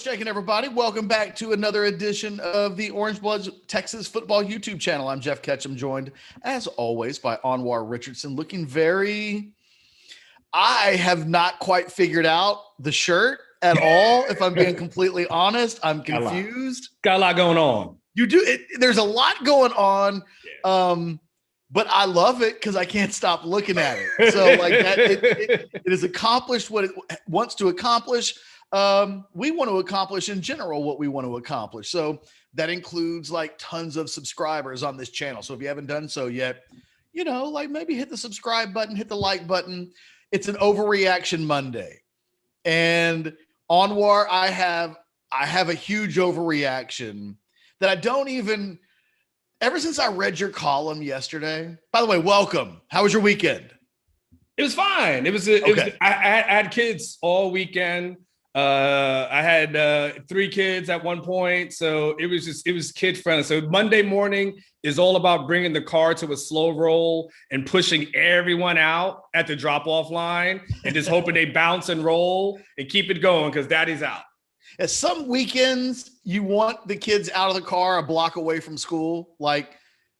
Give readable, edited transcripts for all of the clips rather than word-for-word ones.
shaking, everybody. Welcome back to another edition of the Orange Bloods Texas Football YouTube channel. I'm Geoff Ketchum, joined, as always, by Anwar Richardson, looking very... I have not quite figured out the shirt at all, if I'm being completely honest. I'm confused. Got a lot going on. You do. There's a lot going on, but I love it because I can't stop looking at it. So, like that, it has accomplished what it wants to accomplish. We want to accomplish in general what we want to accomplish. So that includes like tons of subscribers on this channel. So if you haven't done so yet, you know, like maybe hit the subscribe button, hit the like button. It's an Overreaction Monday. And Anwar, I have a huge overreaction that I don't even, ever since I read your column yesterday. By the way, welcome. How was your weekend? It was fine. I had kids all weekend. I had 3 kids at one point. So it was kid friendly. So Monday morning is all about bringing the car to a slow roll and pushing everyone out at the drop-off line and just hoping they bounce and roll and keep it going because daddy's out. At some weekends, you want the kids out of the car a block away from school. Like,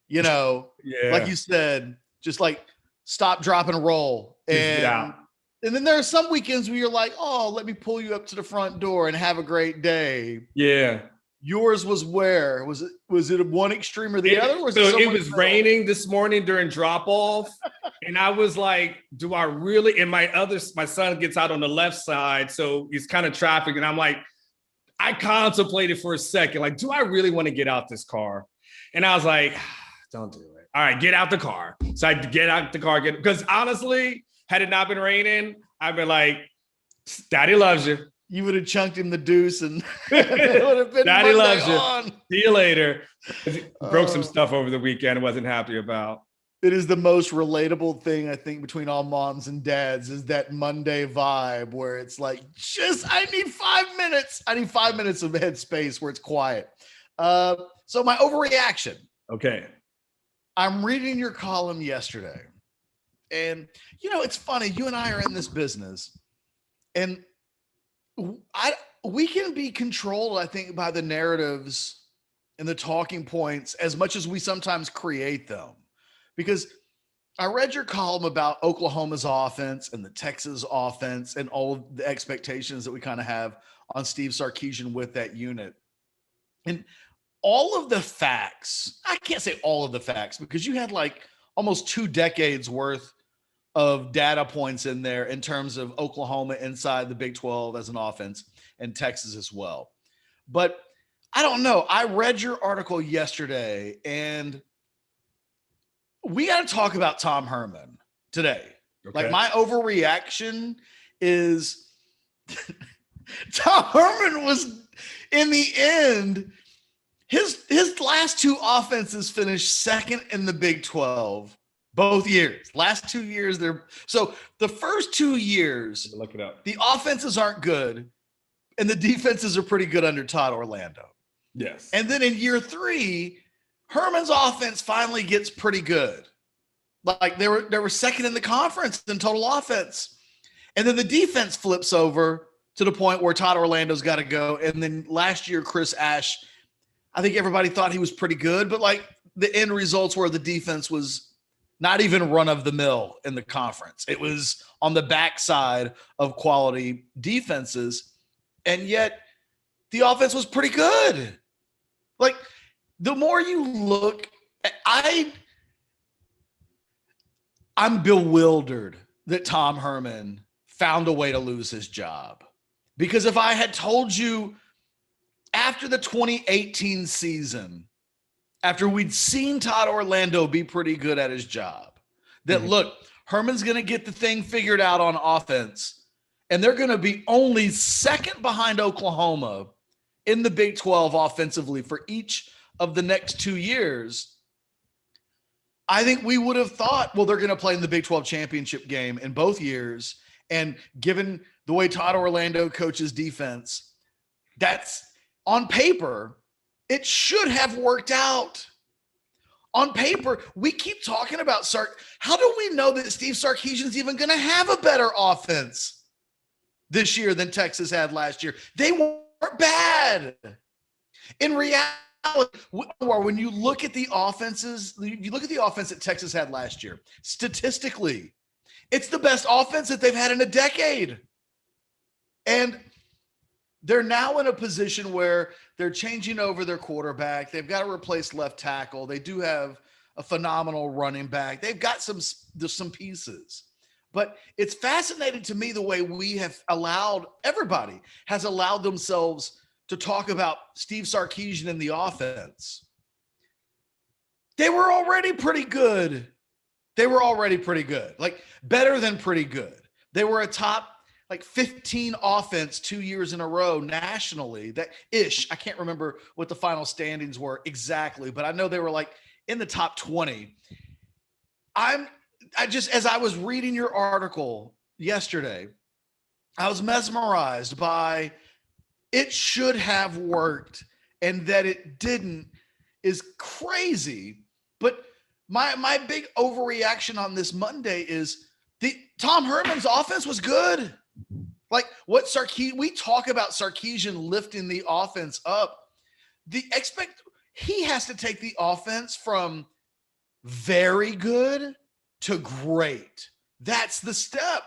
you know, like you said, just like stop, drop, and roll. And then there are some weekends where you're like, oh, let me pull you up to the front door and have a great day. Yeah. Yours was where? Was it one extreme or the other? It was raining this morning during drop-off. And I was like, do I really? And my son gets out on the left side. So he's kind of traffic. And I'm like, I contemplated for a second, like, do I really want to get out this car? And I was like, don't do it. All right, get out the car. So I get out the car, because honestly, had it not been raining, I'd been like, daddy loves you. You would have chunked him the deuce and it would have been daddy loves you. On. See you later. Broke some stuff over the weekend I wasn't happy about. It is the most relatable thing, I think, between all moms and dads is that Monday vibe where it's like, I need 5 minutes. I need 5 minutes of headspace where it's quiet. So my overreaction. Okay. I'm reading your column yesterday. And, you know, it's funny. You and I are in this business. And we can be controlled, I think, by the narratives and the talking points as much as we sometimes create them. Because I read your column about Oklahoma's offense and the Texas offense and all of the expectations that we kind of have on Steve Sarkisian with that unit. And all of the facts, I can't say all of the facts because you had like almost 2 decades worth of data points in there in terms of Oklahoma inside the Big 12 as an offense and Texas as well. But I don't know. I read your article yesterday and we got to talk about Tom Herman today. Okay. Like my overreaction is Tom Herman was in the end, his last 2 offenses finished second in the Big 12. Both years, last 2 years, so the first 2 years, look it up. The offenses aren't good, and the defenses are pretty good under Todd Orlando. Yes. And then in year 3, Herman's offense finally gets pretty good. Like they were second in the conference in total offense. And then the defense flips over to the point where Todd Orlando's got to go. And then last year, Chris Ash, I think everybody thought he was pretty good, but like the end results were the defense was not even run of the mill in the conference. It was on the backside of quality defenses. And yet the offense was pretty good. Like the more you look, I'm bewildered that Tom Herman found a way to lose his job. Because if I had told you after the 2018 season, after we'd seen Todd Orlando be pretty good at his job, that look, Herman's going to get the thing figured out on offense, and they're going to be only second behind Oklahoma in the Big 12 offensively for each of the next 2 years, I think we would have thought, well, they're going to play in the Big 12 championship game in both years. And given the way Todd Orlando coaches defense, that's on paper, it should have worked out. On paper, we keep talking about Sark. How do we know that Steve Sarkisian's even going to have a better offense this year than Texas had last year? They bad. In reality, when you look at the offenses, you look at the offense that Texas had last year, statistically, it's the best offense that they've had in a decade. And they're now in a position where they're changing over their quarterback. They've got to replace left tackle. They do have a phenomenal running back. They've got some pieces. But it's fascinating to me the way everybody has allowed themselves to talk about Steve Sarkisian and the offense. They were already pretty good. Like better than pretty good. They were a top 15 offense 2 years in a row nationally. I can't remember what the final standings were exactly, but I know they were in the top 20. As I was reading your article yesterday, I was mesmerized by it should have worked and that it didn't is crazy. But my big overreaction on this Monday is Tom Herman's offense was good. We talk about Sarkisian lifting the offense up. He has to take the offense from very good to great. That's the step.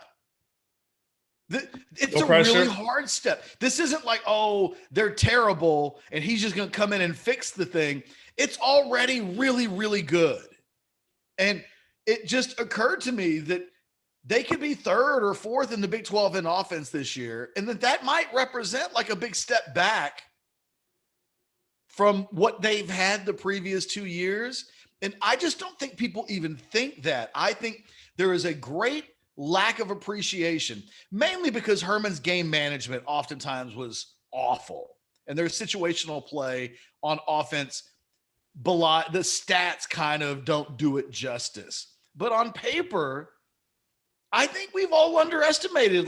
It's no pressure. Really hard step. This isn't they're terrible and he's just going to come in and fix the thing. It's already really, really good. And it just occurred to me that they could be third or fourth in the Big 12 in offense this year. And that might represent a big step back from what they've had the previous 2 years. And I just don't think people even think that. I think there is a great lack of appreciation, mainly because Herman's game management oftentimes was awful. And their situational play on offense, the stats kind of don't do it justice. But on paper, I think we've all underestimated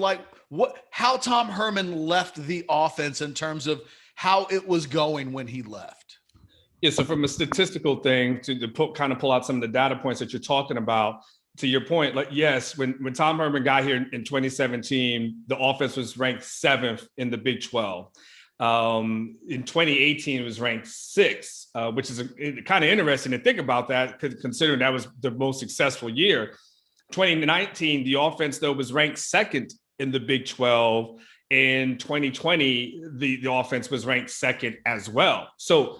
how Tom Herman left the offense in terms of how it was going when he left. Yeah, so from a statistical thing to pull out some of the data points that you're talking about, to your point, yes, when Tom Herman got here in 2017, the offense was ranked 7th in the Big 12. In 2018, it was ranked 6th, which is kind of interesting to think about that, considering that was the most successful year. 2019, the offense, though, was ranked 2nd in the Big 12. In 2020, the offense was ranked 2nd as well. So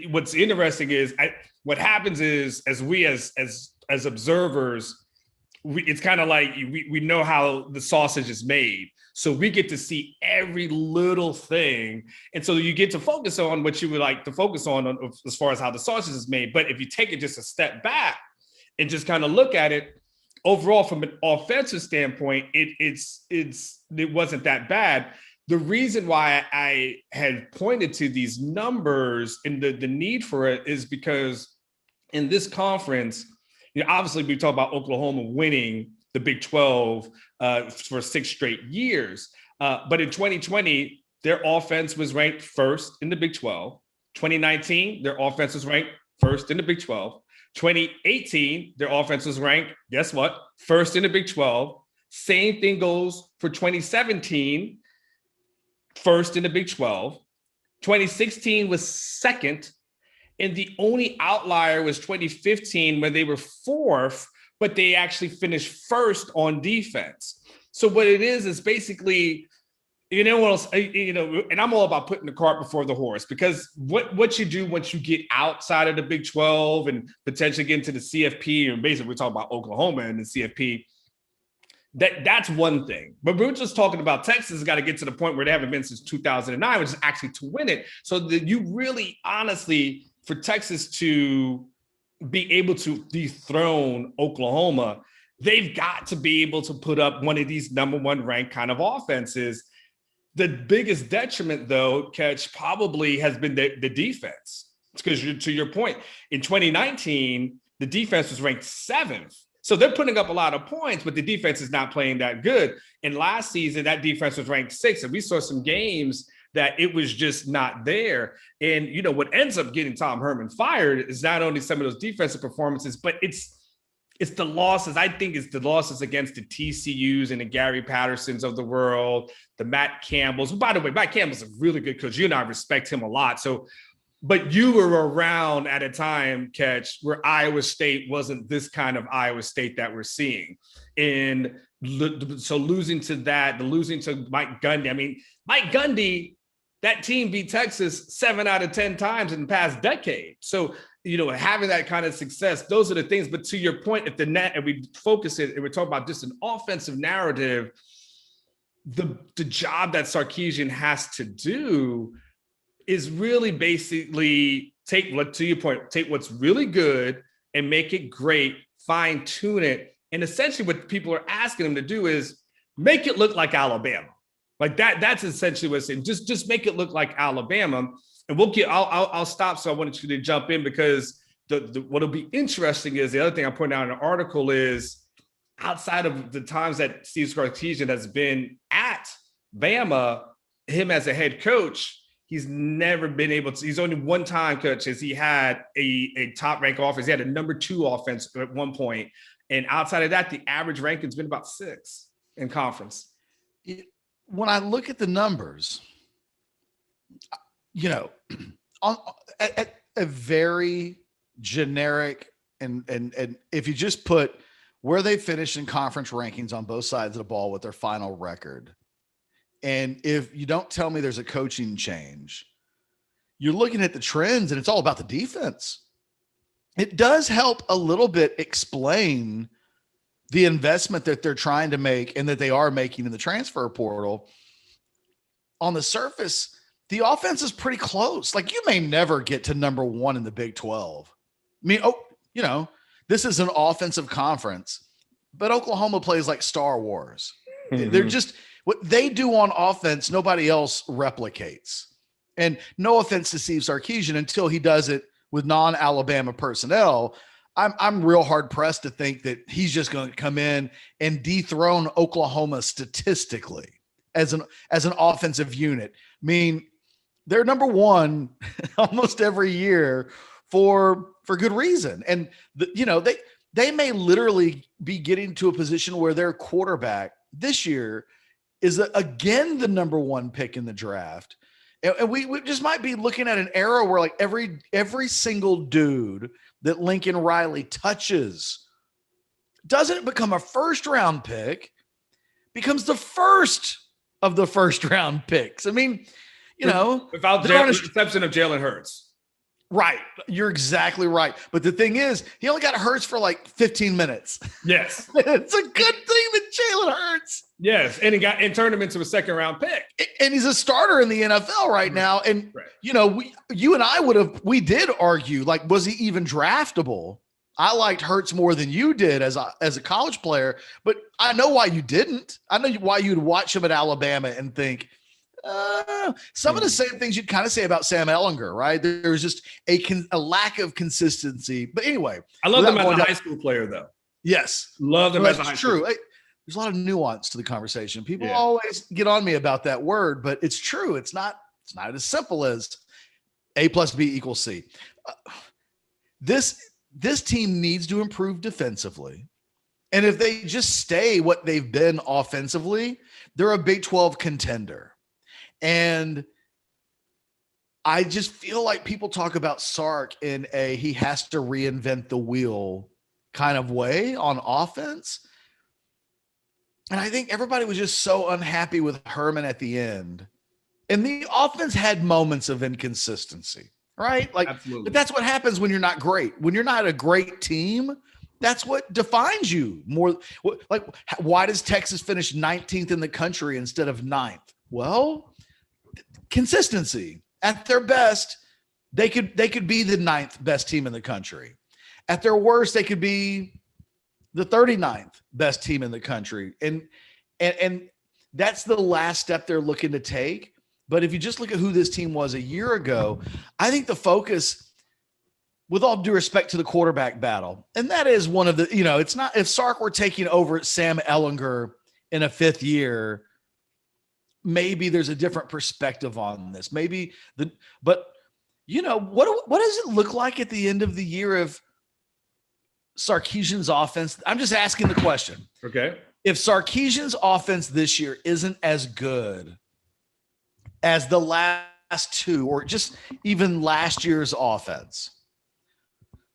what's interesting is what happens is, as we as observers, it's kind of we know how the sausage is made. So we get to see every little thing. And so you get to focus on what you would like to focus on as far as how the sausage is made. But if you take it just a step back and just kind of look at it, overall, from an offensive standpoint, it wasn't that bad. The reason why I had pointed to these numbers and the need for it is because in this conference, obviously we talk about Oklahoma winning the Big 12 for 6 straight years. But in 2020, their offense was ranked 1st in the Big 12. 2019, their offense was ranked 1st in the Big 12. 2018, their offense was ranked, guess what? 1st in the Big 12. Same thing goes for 2017, 1st in the Big 12. 2016 was 2nd. And the only outlier was 2015 when they were 4th, but they actually finished 1st on defense. So what it is basically, and I'm all about putting the cart before the horse, because what you do once you get outside of the Big 12 and potentially get into the CFP, and basically we're talking about Oklahoma and the CFP, that's one thing. But we're just talking about Texas has got to get to the point where they haven't been since 2009, which is actually to win it. So that you really, honestly, for Texas to be able to dethrone Oklahoma, they've got to be able to put up one of these number 1 ranked kind of offenses. The biggest detriment, though, Ketch, probably has been the defense. Because to your point, in 2019, the defense was ranked 7th. So they're putting up a lot of points, but the defense is not playing that good. And last season, that defense was ranked 6th. And we saw some games that it was just not there. And, what ends up getting Tom Herman fired is not only some of those defensive performances, but it's it's the losses. I think it's the losses against the TCUs and the Gary Pattersons of the world, the Matt Campbells. By the way, Matt Campbell's a really good coach. You and I respect him a lot. So, but you were around at a time, Ketch, where Iowa State wasn't this kind of Iowa State that we're seeing. And so losing to Mike Gundy. I mean, Mike Gundy, that team beat Texas 7 out of 10 times in the past decade. So, having that kind of success, those are the things. But to your point, if the net, and we focus it, and we're talking about just an offensive narrative, the job that Sarkisian has to do is really basically take what's really good and make it great, fine tune it. And essentially what people are asking him to do is make it look like Alabama. Like that's essentially what it's saying. Just make it look like Alabama. And I'll stop. So I wanted you to jump in because what'll be interesting is the other thing I pointed out in the article is outside of the times that Steve Sarkisian has been at Bama, him as a head coach, he's never been able to. He's only one time, Coach, as he had a top rank offense. He had a number 2 offense at one point. And outside of that, the average ranking's been about 6 in conference. When I look at the numbers, at a very generic and if you just put where they finished in conference rankings on both sides of the ball with their final record, and if you don't tell me there's a coaching change, you're looking at the trends and it's all about the defense. It does help a little bit explain the investment that they're trying to make and that they are making in the transfer portal. On the surface, the offense is pretty close. Like, you may never get to number 1 in the Big 12. I mean, this is an offensive conference, but Oklahoma plays like Star Wars. Mm-hmm. They're just, what they do on offense, nobody else replicates. And no offense to Steve Sarkisian, until he does it with non-Alabama personnel, I'm real hard pressed to think that he's just going to come in and dethrone Oklahoma statistically as an offensive unit. I mean, they're number 1 almost every year for good reason. And they may literally be getting to a position where their quarterback this year is again the number 1 pick in the draft. And we just might be looking at an era where like every single dude that Lincoln Riley touches doesn't become a first round pick, becomes the first of the first round picks. I mean, without the exception of Jalen Hurts. Right. You're exactly right. But the thing is, he only got Hurts for like 15 minutes. Yes. It's a good thing that Jalen Hurts. Yes. And turned him into a second round pick. And he's a starter in the NFL right now. And, you and I we did argue, like, was he even draftable? I liked Hurts more than you did as a college player, but I know why you didn't. I know why you'd watch him at Alabama and think, some of the same things you'd kind of say about Sam Ehlinger, right? There's just a lack of consistency. But anyway, I love him as a high school player, though. Yes, love him as a high school. True. There's a lot of nuance to the conversation. People always get on me about that word, but it's true. It's not as simple as A plus B equals C. This team needs to improve defensively, and if they just stay what they've been offensively, they're a Big 12 contender. And I just feel like people talk about Sark in he has to reinvent the wheel kind of way on offense. And I think everybody was just so unhappy with Herman at the end. And the offense had moments of inconsistency, right? Like, absolutely. But that's what happens when you're not great. When you're not a great team, that's what defines you more. Like, why does Texas finish 19th in the country instead of 9th? Well, consistency. At their best, they could be the 9th best team in the country. At their worst, they could be the 39th best team in the country. And that's the last step they're looking to take. But if you just look at who this team was a year ago, I think the focus, with all due respect to the quarterback battle, and that is one of the, it's not, if Sark were taking over Sam Ehlinger in a 5th year, maybe there's a different perspective on this. But what does it look like at the end of the year if Sarkisian's offense, I'm just asking the question. Okay. If Sarkisian's offense this year isn't as good as the last two, or just even last year's offense,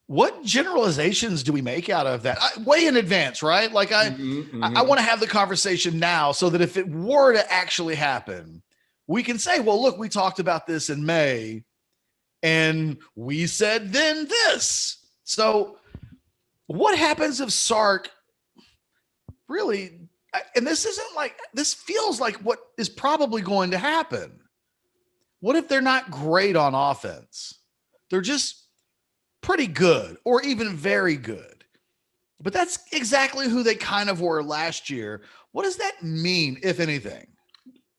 what generalizations do we make out of that? Way in advance, right? Like I want to have the conversation now so that if it were to actually happen, we can say, well, look, we talked about this in May and we said then this. So what happens if Sark really, and this isn't like, this feels like what is probably going to happen. What if they're not great on offense? They're just pretty good or even very good. But that's exactly who they kind of were last year. What does that mean, if anything?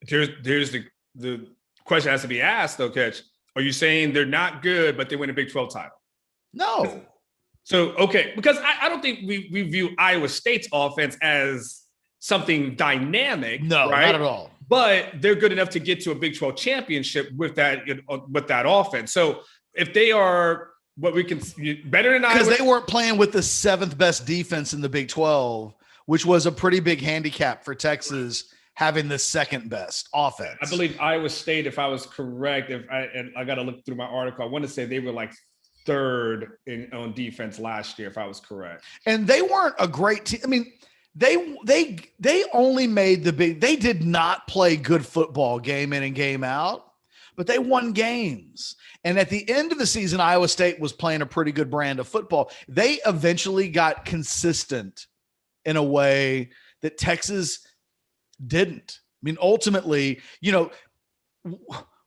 There's the question has to be asked, though, Ketch. Are you saying they're not good, but they win a Big 12 title? No. So, okay, because I don't think we view Iowa State's offense as something dynamic. No, right? not at all. But they're good enough to get to a Big 12 championship with that offense. So if they are what we can better than Iowa, because they weren't playing with the 7th best defense in the Big 12, which was a pretty big handicap for Texas having the 2nd best offense. I believe Iowa State, if I was correct, and I got to look through my article, I want to say they were like 3rd on defense last year, if I was correct. And they weren't a great team. I mean, they only made they did not play good football game in and game out, but they won games. And at the end of the season, Iowa State was playing a pretty good brand of football. They eventually got consistent in a way that Texas didn't. I mean, ultimately,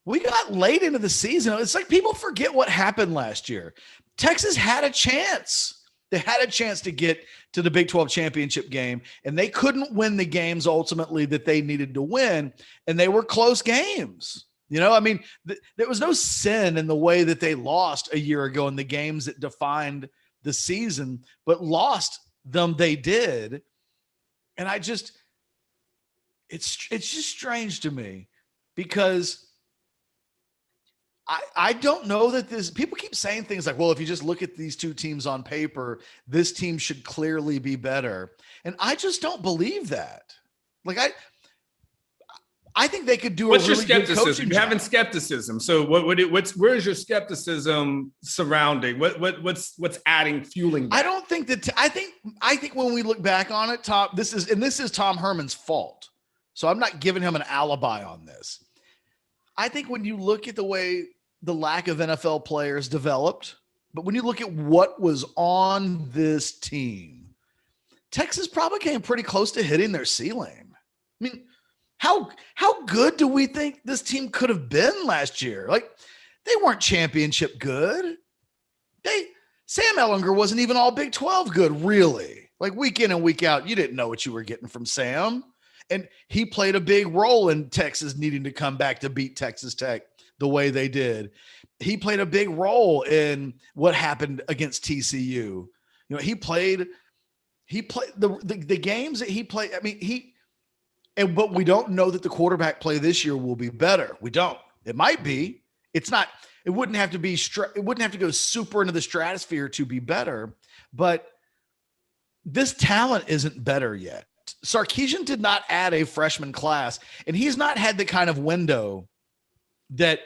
we got late into the season. It's like people forget what happened last year. Texas had a chance. They had a chance to get to the Big 12 championship game, and they couldn't win the games ultimately that they needed to win, and they were close games. I mean, there was no sin in the way that they lost a year ago in the games that defined the season, but lost them they did. And it's just strange to me because I don't know that people keep saying things like, well, if you just look at these two teams on paper, this team should clearly be better. And I just don't believe that. Like I think they could do what's a really your skepticism? good coaching You're having job. skepticism. So where's your skepticism surrounding? What's fueling that? I don't think that I think when we look back on it, Tom, this is Tom Herman's fault. So I'm not giving him an alibi on this. I think when you look at the way the lack of NFL players developed, but when you look at what was on this team, Texas probably came pretty close to hitting their ceiling. I mean, how good do we think this team could have been last year? Like, they weren't championship good. Sam Ehlinger wasn't even all Big 12 good, really. Like, week in and week out, you didn't know what you were getting from Sam. And he played a big role in Texas needing to come back to beat Texas Tech the way they did. He played a big role in what happened against TCU. He played the games that he played. I mean, but we don't know that the quarterback play this year will be better. We don't. It might be. It's not. It wouldn't have to be. It wouldn't have to go super into the stratosphere to be better. But this talent isn't better yet. Sarkisian did not add a freshman class, and he's not had the kind of window that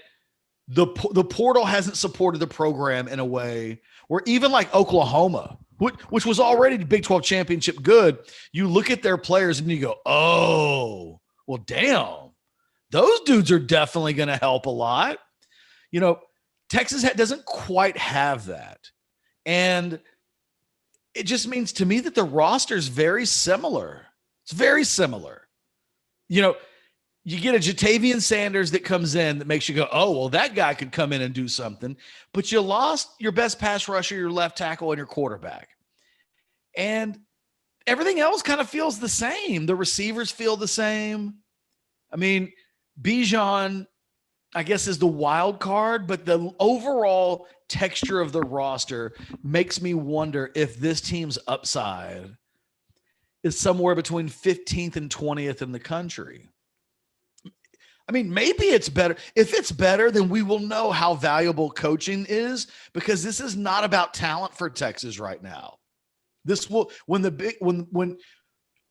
the portal hasn't supported the program in a way where even like Oklahoma, which was already the Big 12 championship good, you look at their players and you go, oh, well, damn, those dudes are definitely going to help a lot. Texas doesn't quite have that. And it just means to me that the roster is very similar. It's very similar. You get a Jatavian Sanders that comes in that makes you go, oh, well, that guy could come in and do something. But you lost your best pass rusher, your left tackle, and your quarterback. And everything else kind of feels the same. The receivers feel the same. I mean, Bijan, I guess, is the wild card, but the overall texture of the roster makes me wonder if this team's upside is somewhere between 15th and 20th in the country. I mean, maybe it's better. If it's better, then we will know how valuable coaching is, because this is not about talent for Texas right now. This will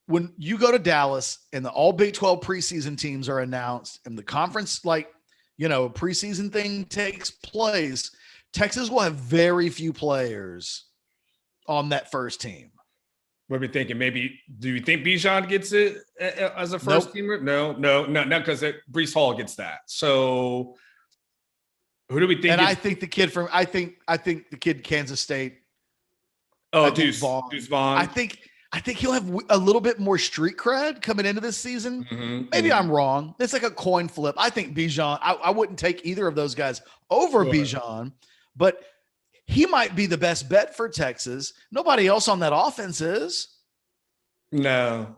when you go to Dallas and the all Big 12 preseason teams are announced and the conference preseason thing takes place, Texas will have very few players on that first team. What are we thinking? Maybe, do you think Bijan gets it as a first teamer? No, because Breece Hall gets that. So who do we think? And I think the kid Kansas State. Oh, Deuce Vaughn. I think he'll have a little bit more street cred coming into this season. Mm-hmm. Maybe I'm wrong. It's like a coin flip. I think Bijan, I wouldn't take either of those guys over Bijan, but he might be the best bet for Texas. Nobody else on that offense is. No.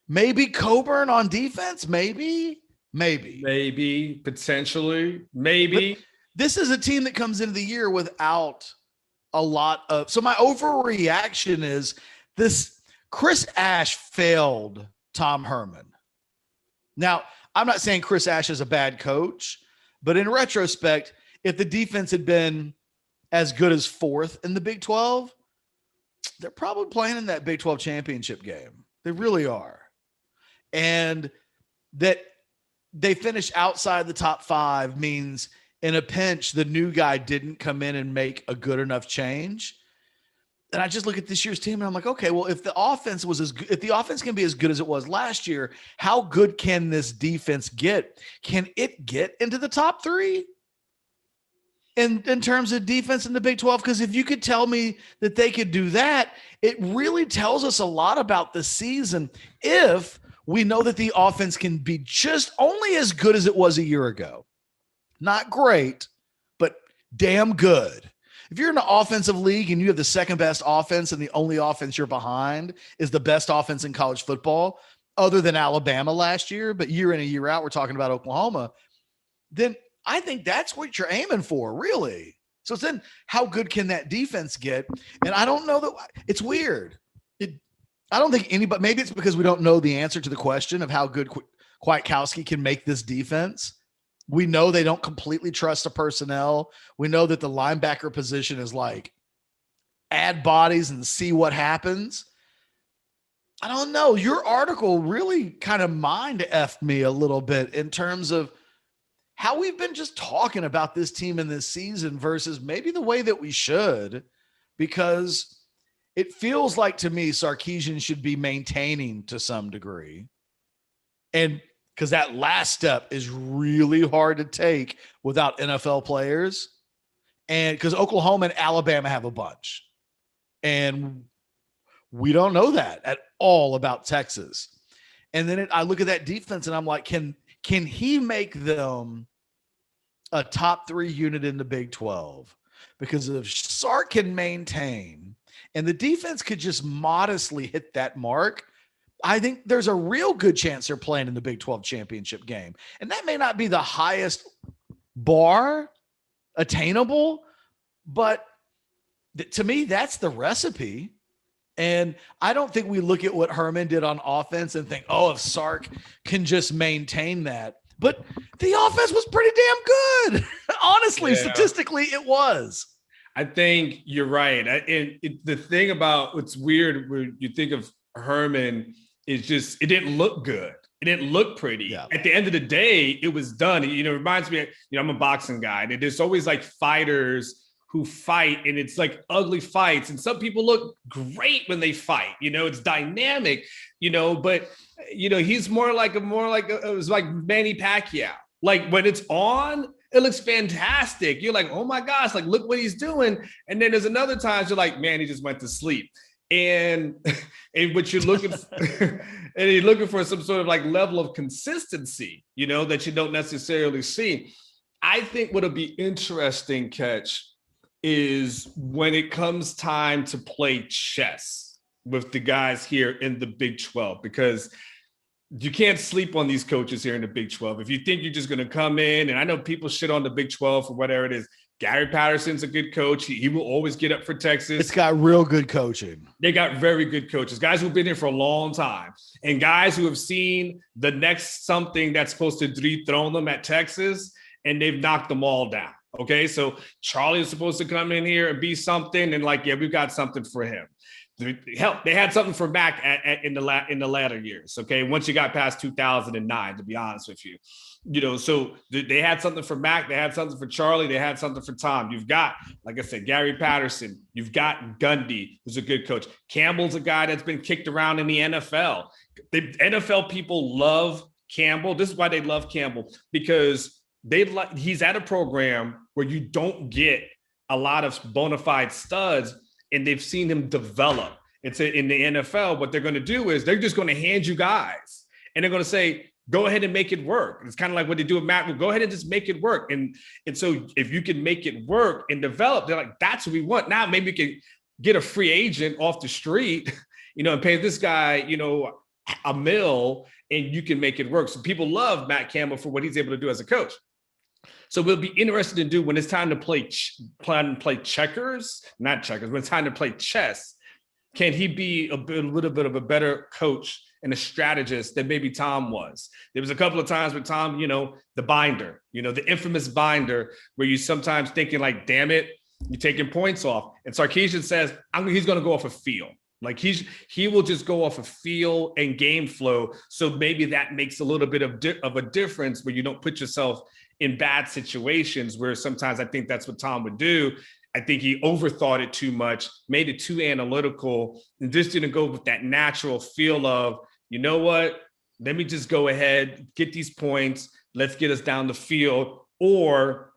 Maybe Coburn on defense. Maybe. Potentially. Maybe. But this is a team that comes into the year without a lot of. So my overreaction is this. Chris Ash failed Tom Herman. Now, I'm not saying Chris Ash is a bad coach, but in retrospect, if the defense had been as good as fourth in the Big 12, they're probably playing in that Big 12 championship game. They really are. And that they finished outside the top 5 means in a pinch, the new guy didn't come in and make a good enough change. And I just look at this year's team and I'm like, okay, well, if the offense can be as good as it was last year, how good can this defense get? Can it get into the top 3? In terms of defense in the Big 12, because if you could tell me that they could do that, it really tells us a lot about the season if we know that the offense can be just only as good as it was a year ago. Not great, but damn good. If you're in an offensive league and you have the second best offense and the only offense you're behind is the best offense in college football, other than Alabama last year, but year in and year out, we're talking about Oklahoma, then I think that's what you're aiming for, really. So then how good can that defense get? And I don't know that it's weird. I don't think anybody, maybe it's because we don't know the answer to the question of how good Kwiatkowski can make this defense. We know they don't completely trust the personnel. We know that the linebacker position is like add bodies and see what happens. I don't know. Your article really kind of mind-effed me a little bit in terms of how we've been just talking about this team in this season versus maybe the way that we should, because it feels like to me Sarkisian should be maintaining to some degree. And because that last step is really hard to take without NFL players. And because Oklahoma and Alabama have a bunch. And we don't know that at all about Texas. And then I look at that defense and I'm like, can he make them a top 3 unit in the Big 12? Because if Sark can maintain and the defense could just modestly hit that mark, I think there's a real good chance they're playing in the Big 12 championship game. And that may not be the highest bar attainable, but to me, that's the recipe. And I don't think we look at what Herman did on offense and think, oh, if Sark can just maintain that. But the offense was pretty damn good. Honestly, statistically, it was. I think you're right. The thing about what's weird when you think of Herman is just it didn't look good. It didn't look pretty. Yeah. At the end of the day, it was done. It reminds me, I'm a boxing guy. And there's always like fighters who fight and it's like ugly fights. And some people look great when they fight, it's dynamic, but he's more like it was like Manny Pacquiao. Like when it's on, it looks fantastic. You're like, oh my gosh, like look what he's doing. And then there's another times you're like, man, he just went to sleep. And what you're looking for, and you're looking for some sort of like level of consistency, that you don't necessarily see. I think what'll be interesting, Ketch, is when it comes time to play chess with the guys here in the Big 12, because you can't sleep on these coaches here in the Big 12. If you think you're just going to come in, and I know people shit on the Big 12 for whatever it is. Gary Patterson's a good coach. He will always get up for Texas. It's got real good coaching. They got very good coaches, guys who've been here for a long time, and guys who have seen the next something that's supposed to dethrone them at Texas, and they've knocked them all down. Okay, so Charlie is supposed to come in here and be something, and like, yeah, we've got something for him. Hell, they had something for Mac in the latter years. Okay, once you got past 2009, to be honest with you, so they had something for Mac, they had something for Charlie, they had something for Tom. You've got, like I said, Gary Patterson. You've got Gundy, who's a good coach. Campbell's a guy that's been kicked around in the NFL. The NFL people love Campbell. This is why they love Campbell, because he's at a program where you don't get a lot of bona fide studs, and they've seen him develop. It's in the NFL. What they're going to do is they're just going to hand you guys, and they're going to say, go ahead and make it work. It's kind of like what they do with Matt. Go ahead and just make it work. And so if you can make it work and develop, they're like, that's what we want. Now maybe we can get a free agent off the street, and pay this guy, a mill, and you can make it work. So people love Matt Campbell for what he's able to do as a coach. So we'll be interested to do when it's time to play checkers, not checkers, when it's time to play chess. Can he be a little bit of a better coach and a strategist than maybe Tom was? There was a couple of times with Tom, the binder, the infamous binder, where you sometimes thinking like, damn it, you're taking points off. And Sarkisian says, he's going to go off a feel. Like he will just go off of feel and game flow. So maybe that makes a little bit of a difference where you don't put yourself in bad situations, where sometimes I think that's what Tom would do. I think he overthought it too much, made it too analytical, and just didn't go with that natural feel of, you know what, let me just go ahead, get these points, let's get us down the field. Or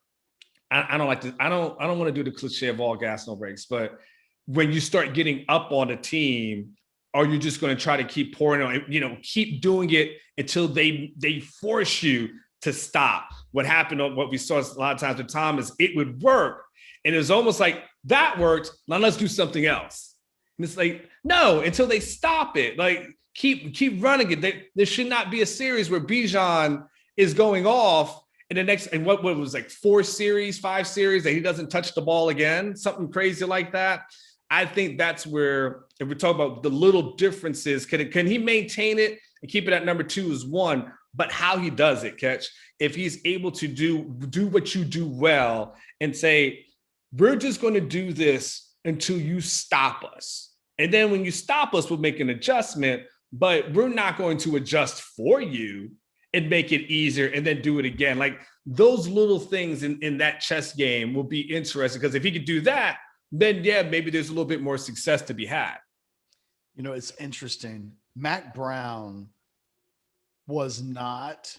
I don't like to, I don't want to do the cliche of all gas, no brakes, but when you start getting up on a team, are you just going to try to keep pouring on, keep doing it until they force you to stop? What happened, what we saw a lot of times with Tom, is it would work. And it was almost like, that worked, now let's do something else. And it's like, no, until they stop it. Like, keep running it. There should not be a series where Bijan is going off in the next, and what was like 5 series that he doesn't touch the ball again, something crazy like that. I think that's where, if we talk about the little differences, can he maintain it and keep it at number 2 is one, but how he does it, Ketch, if he's able to do what you do well and say, we're just going to do this until you stop us. And then when you stop us, we'll make an adjustment, but we're not going to adjust for you and make it easier and then do it again. Like, those little things in that chess game will be interesting, because if he could do that, then yeah, maybe there's a little bit more success to be had. It's interesting. Mac Brown was not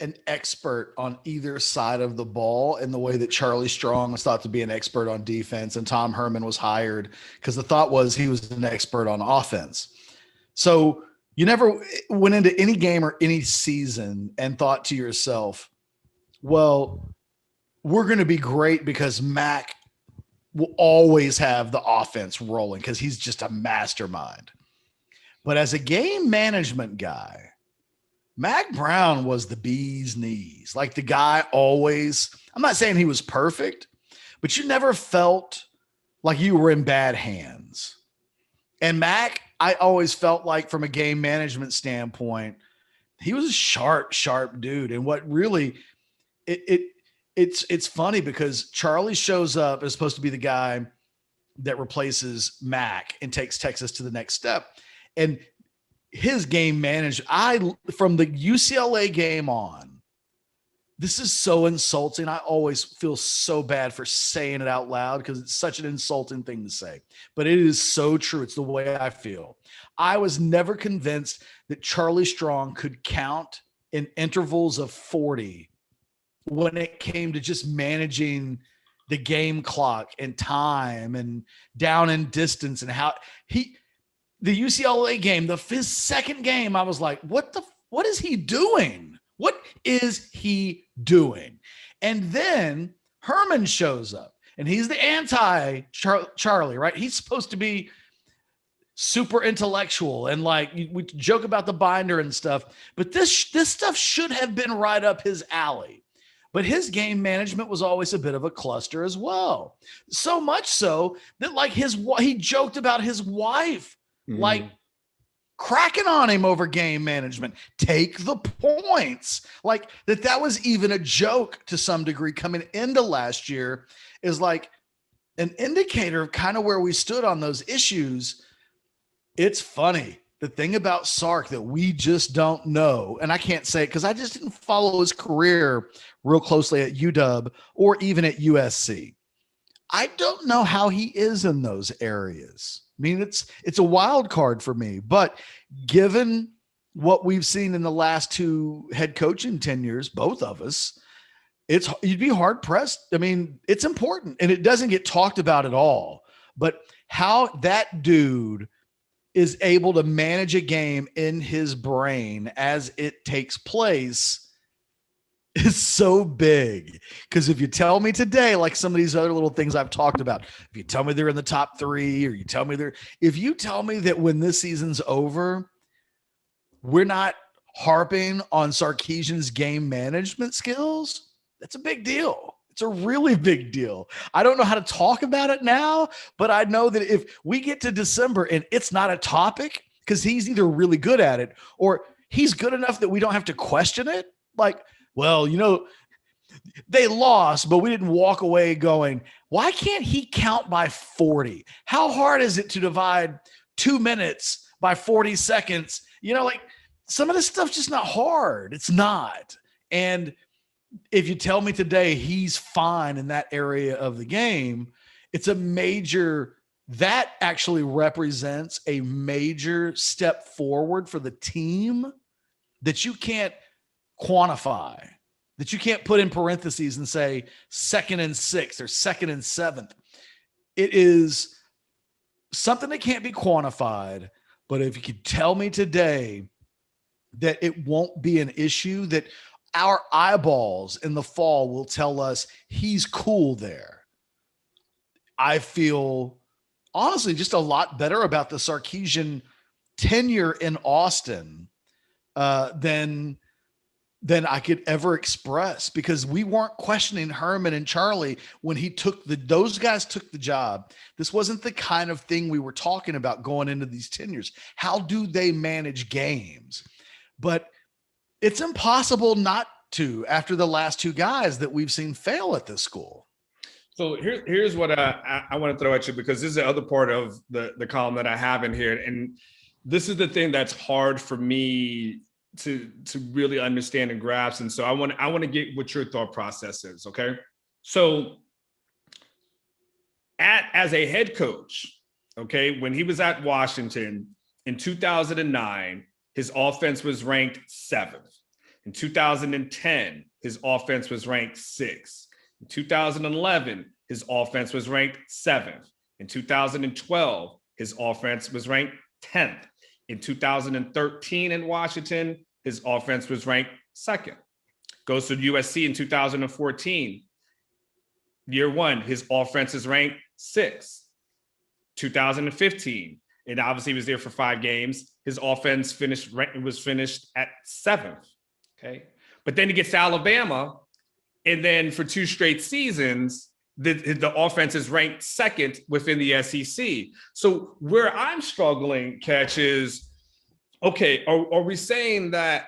an expert on either side of the ball in the way that Charlie Strong was thought to be an expert on defense, and Tom Herman was hired because the thought was he was an expert on offense. So you never went into any game or any season and thought to yourself, well, we're going to be great because Mac will always have the offense rolling because he's just a mastermind. But as a game management guy, Mac Brown was the bee's knees. Like, the guy always, I'm not saying he was perfect, but you never felt like you were in bad hands. And Mac, I always felt like, from a game management standpoint, he was a sharp dude. And what really, it's funny because Charlie shows up as supposed to be the guy that replaces Mac and takes Texas to the next step. And his game management, from the UCLA game on, this is so insulting. I always feel so bad for saying it out loud because it's such an insulting thing to say, but it is so true. It's the way I feel. I was never convinced that Charlie Strong could count in intervals of 40 when it came to just managing the game clock and time and down and distance, and how the UCLA game, his second game, I was like, what is he doing? What is he doing? And then Herman shows up, and he's the anti-Charlie, right? He's supposed to be super intellectual, and like, we joke about the binder and stuff, but this stuff should have been right up his alley. But his game management was always a bit of a cluster as well. So much so that, like, he joked about his wife, like, cracking on him over game management. Take the points. Like, that was even a joke to some degree coming into last year, is like an indicator of kind of where we stood on those issues. It's funny. The thing about Sark that we just don't know, and I can't say it because I just didn't follow his career real closely at UW or even at USC. I don't know how he is in those areas. I mean, it's a wild card for me, but given what we've seen in the last two head coaching tenures, both of us, you'd be hard pressed. I mean, it's important and it doesn't get talked about at all, but how that dude is able to manage a game in his brain as it takes place is so big. Because if you tell me today, like some of these other little things I've talked about, if you tell me they're in the top 3, or if you tell me that when this season's over, we're not harping on Sarkisian's game management skills, that's a big deal. It's a really big deal. I don't know how to talk about it now, but I know that if we get to December and it's not a topic, because he's either really good at it or he's good enough that we don't have to question it. Like, well, they lost, but we didn't walk away going, why can't he count by 40? How hard is it to divide 2 minutes by 40 seconds? Like some of this stuff's just not hard. It's not. And if you tell me today he's fine in that area of the game, that actually represents a major step forward for the team that you can't quantify, that you can't put in parentheses and say 2nd and 6th or 2nd and 7th. It is something that can't be quantified. But if you could tell me today that it won't be an issue, that our eyeballs in the fall will tell us he's cool there, I feel honestly just a lot better about the Sarkisian tenure in Austin than I could ever express, because we weren't questioning Herman and Charlie when those guys took the job. This wasn't the kind of thing we were talking about going into these tenures. How do they manage games? But it's impossible not to after the last two guys that we've seen fail at this school. So here's what I want to throw at you, because this is the other part of the column that I have in here. And this is the thing that's hard for me to really understand and grasp. And so I want to get what your thought process is. Okay. So as a head coach, okay, when he was at Washington in 2009, his offense was ranked 7th. In 2010, his offense was ranked 6th. In 2011, his offense was ranked 7th. In 2012, his offense was ranked 10th. In 2013 in Washington, his offense was ranked 2nd. Goes to USC in 2014. Year 1, his offense is ranked 6th. 2015, and obviously he was there for 5 games. His offense was finished at 7th. Okay. But then he gets to Alabama, and then for 2 straight seasons, the offense is ranked 2nd within the SEC. So where I'm struggling, Catch, is, okay, are we saying that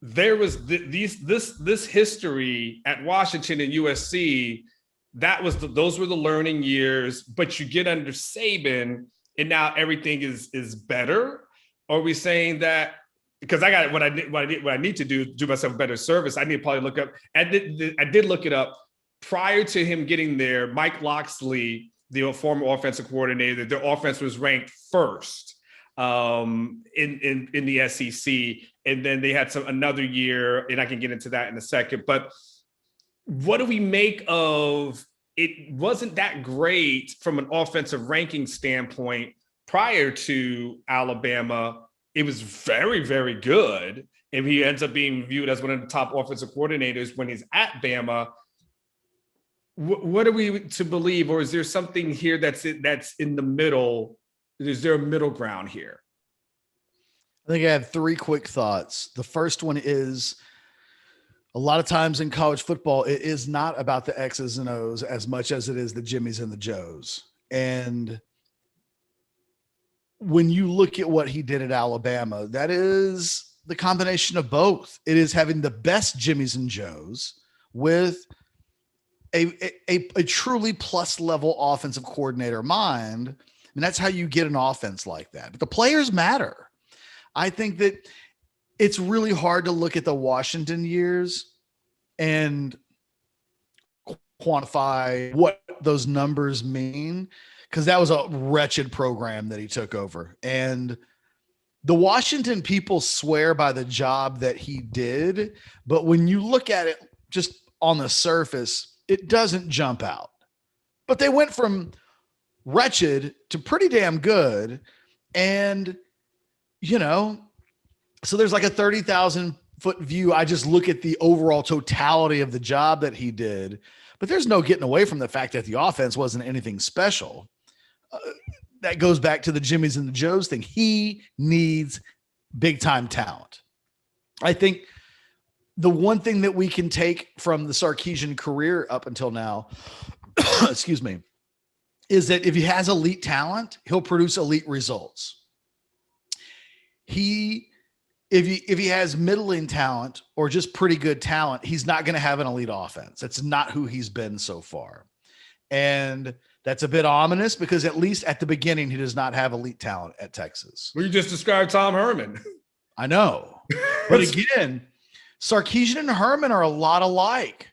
there was this history at Washington and USC, those were the learning years, but you get under Saban and now everything is better? Or are we saying that because I got what I need to do myself a better service? I need to probably look up. I did look it up. Prior to him getting there, Mike Locksley, the former offensive coordinator, their offense was ranked 1st in the SEC, and then they had another year, and I can get into that in a second. But what do we make of it? Wasn't that great from an offensive ranking standpoint prior to Alabama. It was very, very good, and he ends up being viewed as one of the top offensive coordinators when he's at Bama. What are we to believe, or is there something here that's in the middle? Is there a middle ground here? I think I have 3 quick thoughts. The first one is, a lot of times in college football, it is not about the X's and O's as much as it is the Jimmies and the Joes. And when you look at what he did at Alabama, that is the combination of both. It is having the best Jimmies and Joes with a truly plus level offensive coordinator mind. mean, that's how you get an offense like that. But the players matter. I think that it's really hard to look at the Washington years and quantify what those numbers mean, because that was a wretched program that he took over. And the Washington people swear by the job that he did, but when you look at it just on the surface, it doesn't jump out. But they went from wretched to pretty damn good. And, you know, so there's like a 30,000 foot view. I just look at the overall totality of the job that he did, but there's no getting away from the fact that the offense wasn't anything special. That goes back to the Jimmies and the Joes thing. He needs big time talent. I think the one thing that we can take from the Sarkisian career up until now, excuse me, is that if he has elite talent, he'll produce elite results. If he has middling talent or just pretty good talent, he's not going to have an elite offense. That's not who he's been so far. And that's a bit ominous because at least at the beginning, he does not have elite talent at Texas. Well, you just described Tom Herman. I know. But again, Sarkisian and Herman are a lot alike.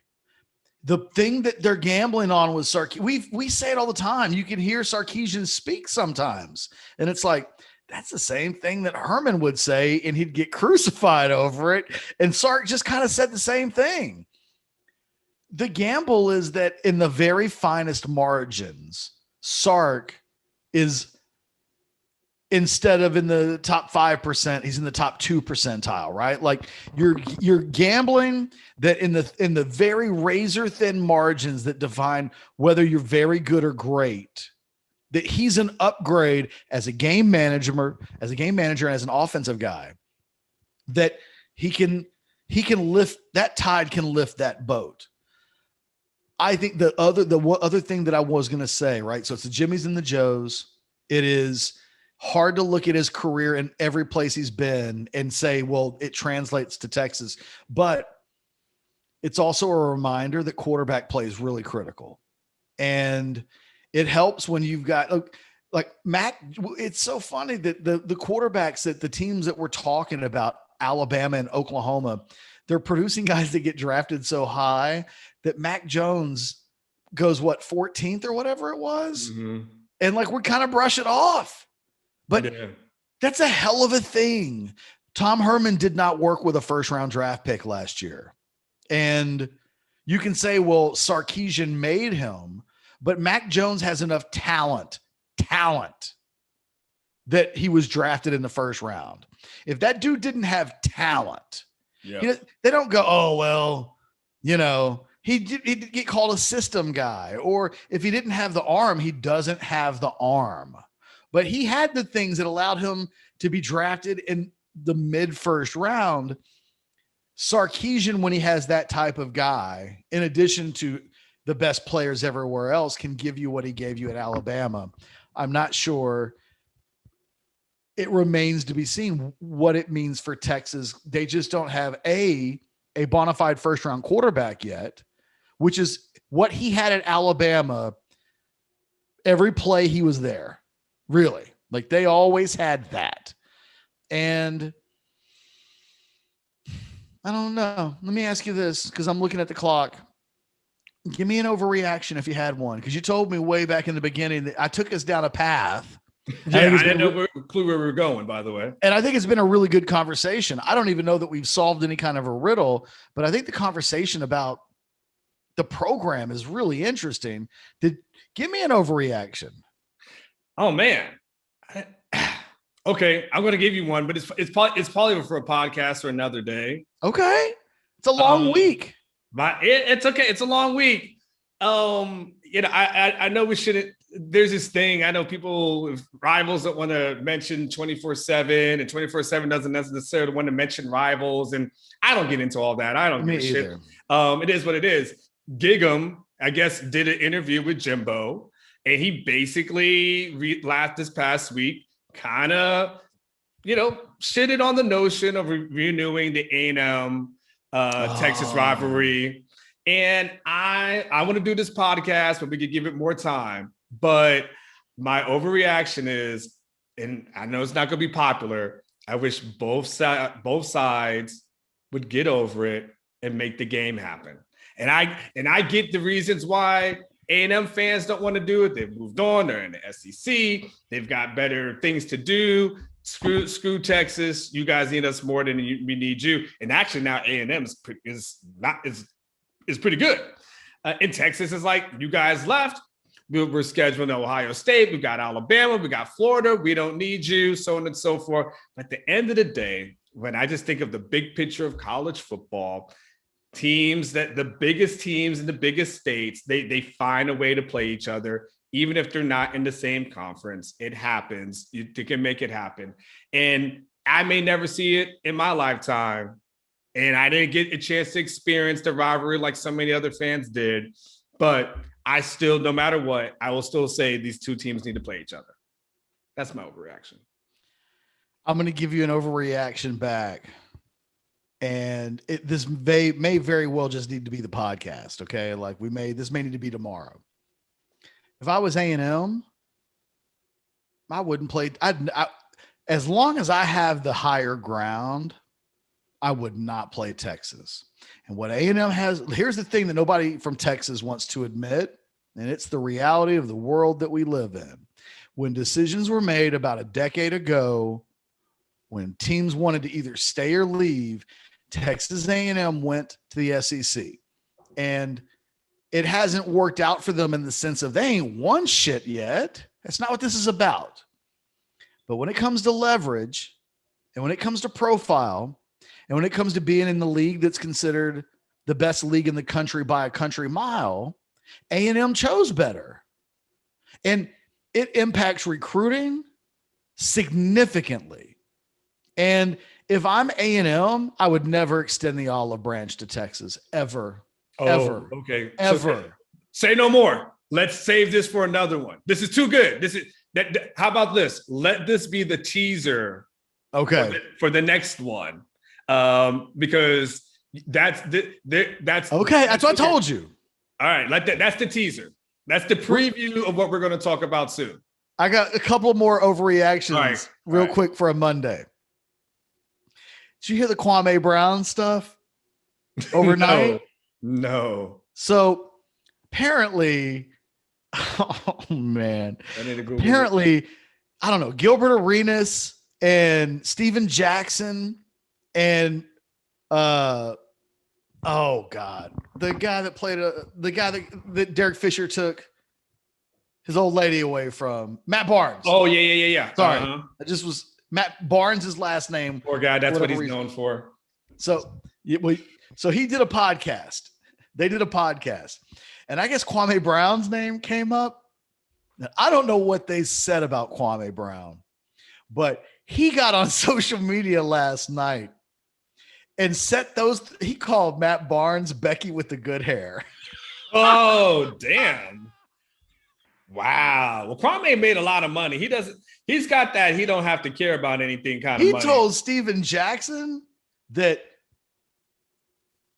The thing that they're gambling on was Sarkisian. We say it all the time. You can hear Sarkisian speak sometimes. And it's like, that's the same thing that Herman would say, and he'd get crucified over it. And Sark just kind of said the same thing. The gamble is that in the very finest margins, Sark is, instead of in the top 5%, he's in the top 2 percentile, right? Like you're gambling that in the very razor thin margins that define whether you're very good or great, that he's an upgrade as a game manager, and as an offensive guy, that he can lift that tide, can lift that boat. I think the other thing that I was going to say, right? So it's the Jimmies and the Joes. It is hard to look at his career in every place he's been and say, well, it translates to Texas, but it's also a reminder that quarterback play is really critical. And it helps when you've got like Mac. It's so funny that the quarterbacks that the teams that we're talking about, Alabama and Oklahoma, they're producing guys that get drafted so high that Mac Jones goes 14th or whatever it was. Mm-hmm. And like, we kind of brush it off, but that's a hell of a thing. Tom Herman did not work with a first round draft pick last year. And you can say, well, Sarkisian made him, but Mac Jones has enough talent that he was drafted in the first round. If that dude didn't have talent, they don't go, oh, well, he'd get called a system guy. Or if he didn't have the arm, he doesn't have the arm. But he had the things that allowed him to be drafted in the mid-first round. Sarkisian, when he has that type of guy, in addition to the best players everywhere else, can give you what he gave you at Alabama. I'm not sure. It remains to be seen what it means for Texas. They just don't have a bona fide first-round quarterback yet, which is what he had at Alabama. Every play he was there, really. Like, they always had that. And I don't know. Let me ask you this, because I'm looking at the clock. Give me an overreaction if you had one, because you told me way back in the beginning that I took us down a path. Yeah, I didn't know clue where we were going, by the way. And I think it's been a really good conversation. I don't even know that we've solved any kind of a riddle, but I think the conversation about the program is really interesting. Give me an overreaction. Oh man. Okay, I'm going to give you one, but it's probably for a podcast or another day. Okay, it's a long week. But it's okay. It's a long week. I know we shouldn't. There's this thing. I know people with rivals that want to mention 24/7, and 24/7 doesn't necessarily want to mention rivals. And I don't get into all that. I don't give a shit. It is what it is. Gig'em, I guess, did an interview with Jimbo, and he basically laughed this past week, kind of, shitted on the notion of renewing the A&M Texas rivalry. And I want to do this podcast, but we could give it more time. But My overreaction is, and I know it's not going to be popular, I wish both sides would get over it and make the game happen. And I get the reasons why A&M fans don't want to do it. They've moved on. They're in the SEC. They've got better things to do. Screw Texas. You guys need us more than we need you. And actually now A&M is pretty good. In Texas, is like, you guys left. We're scheduling Ohio State. We've got Alabama. We got Florida. We don't need you, so on and so forth. But at the end of the day, when I just think of the big picture of college football, teams that the biggest teams in the biggest states, they find a way to play each other, even if they're not in the same conference. It happens. You can make it happen. And I may never see it in my lifetime. And I didn't get a chance to experience the rivalry like so many other fans did. But I still, no matter what, I will still say these two teams need to play each other. That's my overreaction. I'm going to give you an overreaction back. And this may very well just need to be the podcast. Okay. Like this may need to be tomorrow. If I was A&M, I wouldn't play. As long as I have the higher ground, I would not play Texas. And what A&M has, here's the thing that nobody from Texas wants to admit, and it's the reality of the world that we live in. When decisions were made about a decade ago, when teams wanted to either stay or leave, Texas A&M went to the SEC. And it hasn't worked out for them in the sense of they ain't won shit yet. That's not what this is about. But when it comes to leverage, and when it comes to profile, and when it comes to being in the league that's considered the best league in the country by a country mile, A&M chose better. And it impacts recruiting significantly. And if I'm A&M, I would never extend the olive branch to Texas, ever. Ever. Okay. Ever. So, say no more. Let's save this for another one. This is too good. How about this? Let this be the teaser. Okay. For the next one. Because that's okay. That's what I told you. All right. That's the teaser. That's the preview of what we're going to talk about soon. I got a couple more overreactions real quick for a Monday. Did you hear the Kwame Brown stuff overnight? No. So apparently, oh man, apparently, I don't know, Gilbert Arenas and Steven Jackson and oh God, the guy that played the guy that Derek Fisher took his old lady away from, Matt Barnes. Oh yeah. Sorry, it just was Matt Barnes' last name. Poor guy. That's what he's known for. So he did a podcast. They did a podcast, and I guess Kwame Brown's name came up. Now, I don't know what they said about Kwame Brown, but he got on social media last night and he called Matt Barnes Becky with the good hair. Oh, damn. Wow. Well, Kwame made a lot of money. He's got that. He don't have to care about anything kind of money. He told Steven Jackson that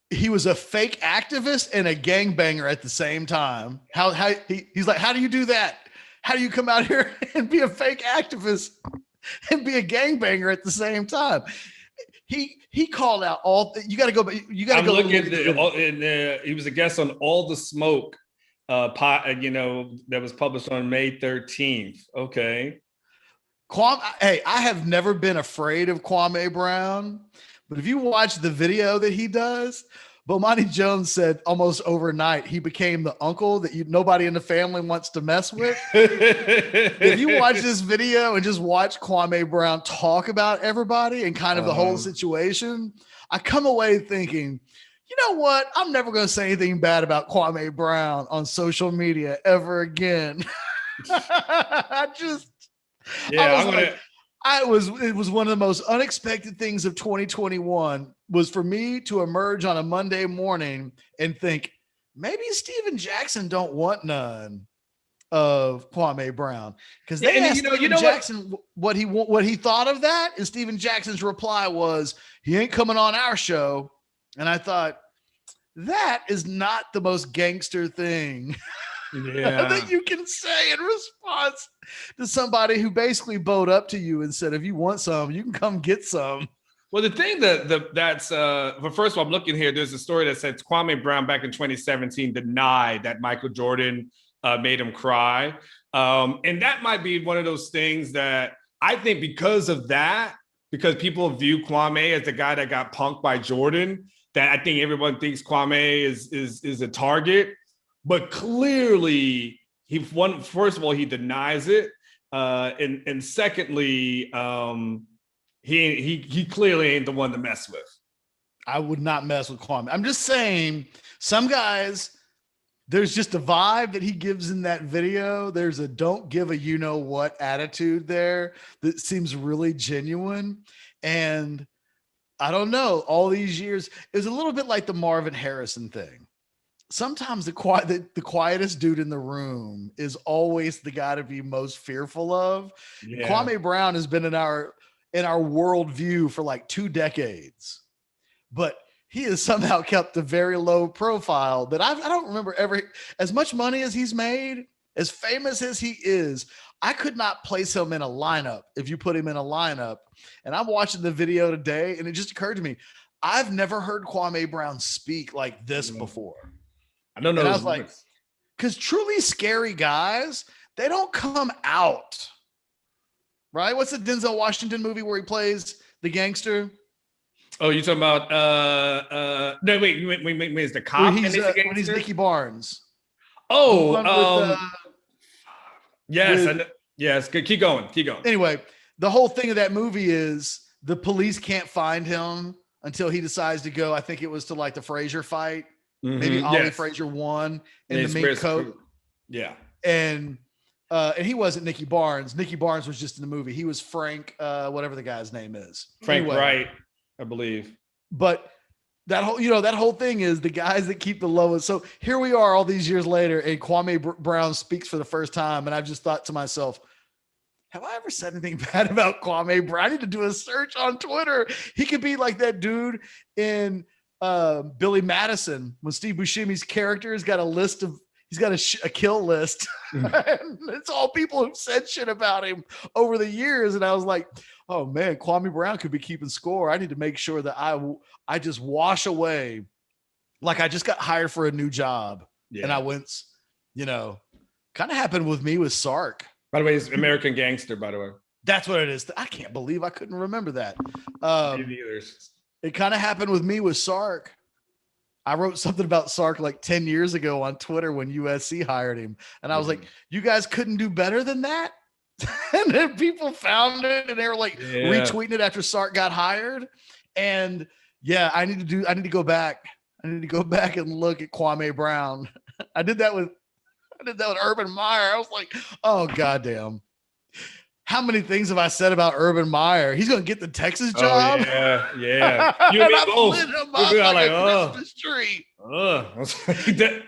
he was a fake activist and a gangbanger at the same time. He's like, how do you do that? How do you come out here and be a fake activist and be a gangbanger at the same time? He called out you got to go. You got to go. He was a guest on All the Smoke, that was published on May 13th. Okay. Hey, I have never been afraid of Kwame Brown, but if you watch the video that he does, Bomani Jones said almost overnight he became the uncle that nobody in the family wants to mess with. If you watch this video and just watch Kwame Brown talk about everybody and kind of the whole situation, I come away thinking, you know what? I'm never going to say anything bad about Kwame Brown on social media ever again. It was one of the most unexpected things of 2021 was for me to emerge on a Monday morning and think maybe Steven Jackson don't want none of Kwame Brown, because they asked Steven Jackson what he thought of that, and Steven Jackson's reply was he ain't coming on our show. And I thought that is not the most gangster thing Yeah. that you can say in response to somebody who basically bowed up to you and said, if you want some, you can come get some. Well, the thing that's well, first of all, I'm looking here. There's a story that says Kwame Brown back in 2017 denied that Michael Jordan made him cry, and that might be one of those things that I think because of that, because people view Kwame as the guy that got punked by Jordan, that I think everyone thinks Kwame is a target, but clearly first of all he denies it, and secondly. He clearly ain't the one to mess with. I would not mess with Kwame. I'm just saying, some guys, there's just a vibe that he gives in that video. There's a don't give a you know what attitude there that seems really genuine. And I don't know, all these years, it was a little bit like the Marvin Harrison thing. Sometimes the quietest dude in the room is always the guy to be most fearful of. Yeah. Kwame Brown has been in our worldview for like 2 decades, but he has somehow kept a very low profile that I don't remember ever. As much money as he's made, as famous as he is, I could not place him in a lineup if you put him in a lineup. And I'm watching the video today, and it just occurred to me, I've never heard Kwame Brown speak like this before. I don't know. And I was like, because truly scary guys, they don't come out. Right? What's the Denzel Washington movie where he plays the gangster? Oh, you're talking about no, wait, is the cop when he's Nicky Barnes. Oh, yes, yes. Good. Keep going. Anyway, the whole thing of that movie is the police can't find him until he decides to go. I think it was to like the Frazier fight. Mm-hmm. Maybe Ollie Frazier won in the mink coat. Yeah, and he wasn't Nicky Barnes. Nicky Barnes was just in the movie. He was Frank, whatever the guy's name is. Frank Wright, I believe. But that whole thing is the guys that keep the lowest. So here we are all these years later, and Kwame Brown speaks for the first time. And I've just thought to myself, have I ever said anything bad about Kwame Brown? I need to do a search on Twitter. He could be like that dude in Billy Madison when Steve Buscemi's character has got a list of, he's got a kill list. And it's all people who've said shit about him over the years. And I was like, oh man, Kwame Brown could be keeping score. I need to make sure that I just wash away. Like I just got hired for a new job. Yeah. And I went, kind of happened with me with Sark. By the way, it's American Gangster, by the way. That's what it is. I can't believe I couldn't remember that. Me neither. It kind of happened with me with Sark. I wrote something about Sark like 10 years ago on Twitter when USC hired him. And I was like, you guys couldn't do better than that? And then people found it and they were like retweeting it after Sark got hired. And yeah, I need to go back. I need to go back and look at Kwame Brown. I did that with Urban Meyer. I was like, oh goddamn. How many things have I said about Urban That'd He's going to get the Texas job. Oh, yeah. You and me both. We'll be like a Christmas tree.